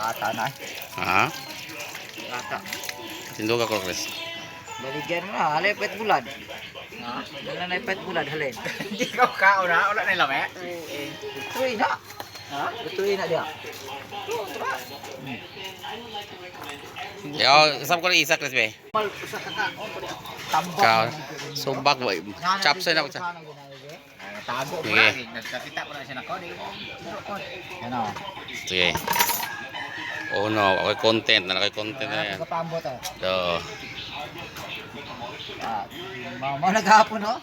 Ata na. Ha? Ata. Tindog ako, Chris. Baligyan mo na, halay pet bulad. Ha? Dala na pet bulad, halin. Hindi ka kao na, wala na lame. Betul na. Ha? Betul na dia. Yo, isam ko na isa, Chris, be. Tambak. Kau, subak, boy. Chapsoy na ako siya. Tago Sige. pa. Nagkakita ko na siya na ko. Ano? Sige. Oh no, ako'y content. Ako'y content na yan. Kapambot ah. So, Mau naghapon no?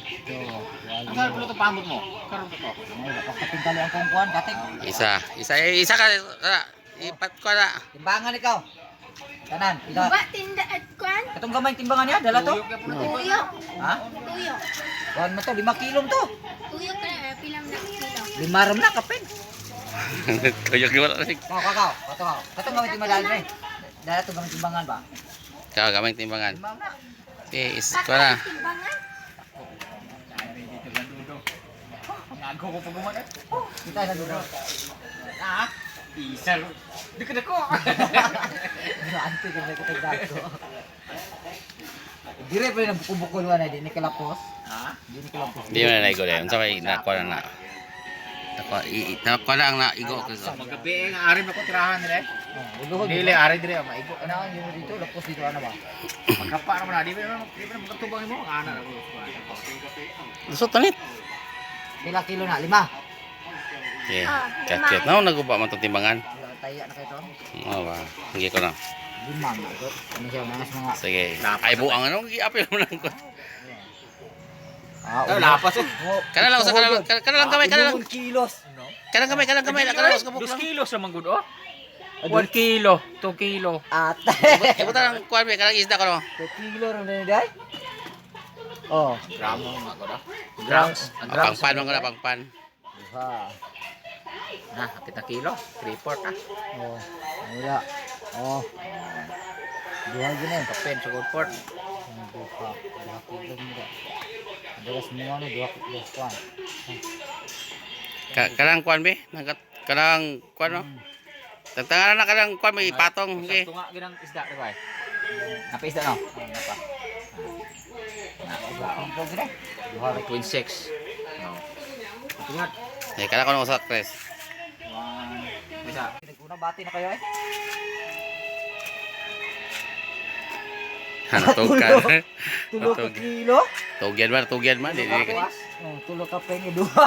Ito. Ang sarap pala ito pamot mo. Karoon ko. Kapintali ang kongkuan, kating. isa ka. Ipat ko na. Timbangan ikaw. Tanan, ida. Ba tinda at kwan? Katong gamay timbangan niya, dala to. Tuyok. Ha? Tuyok. Kuan mo to, 5 kilom to. Tuyok na pilam na kilo. 5 ram na kapin. Tuyok di wala rin. Kau. Katong gamay timbangan ni. Dala to gamay timbangan ba? Kaya gamay timbangan. Timbang na. Okay, is ko na. Timbangan. Nago ko pag umagat. Kita na dito. Ah, isa. Di ka na ko. Anti ka na kita dato. Dire pa yung bukol na di ni kalapos. Ha? Di ni kalapos. Di mo na naigo dahil. Unsa may nakuha na na. Nakuha lang na igo. Magabi nga ari ako tirahan dire. Uluhod. Dili ari dire maigo. Ano ang yun dito? Lapos dito ano ba? Magkapa naman na di ba magkatubang mo ana na ko. Lusot tanit. Pila kilo na? 5. Okay. Kakit na naguba man itong timbangan. Taya na kayo to. Oo ba? Hindi ko na. 5 na to. Ano siya? Nangas mga. Sige. Ay buang ano. Apil mo lang ko. Lapas eh. Kana lang kamay. 1 kilos. Kanang kamay. Kanang mas kabuk 2 lang. kilos naman gud oh. 1 kilo, 2 kilo. Ate. Ibutan ng kuwan be. Kanang isda ko no. 2 kilo rin na day. Oh. Gramo nga ko da. Grams. Pangpan mo na pangpan. Ha. Na, kita kilo, 3/4 ah. Oh. Wala. Oh. Duha gini. Kapen sa good port. Duha kilo mo. Ada semua ni 2 kilo kuan. Kanang kuwan be. Kanang kuwan no. Tantangan na kanang kuwan may patong. Okay. Tunga ginang isda di ba? Napa isda no? Napa. Kilo gini. Duha 26. No. Tungat. Eh kana ko no sa Chris. Bisa. Naguna bati na kayo eh. Natukan. Tulo ka kilo. Tugyan man. Dili ka. Tulo ka pengi duha.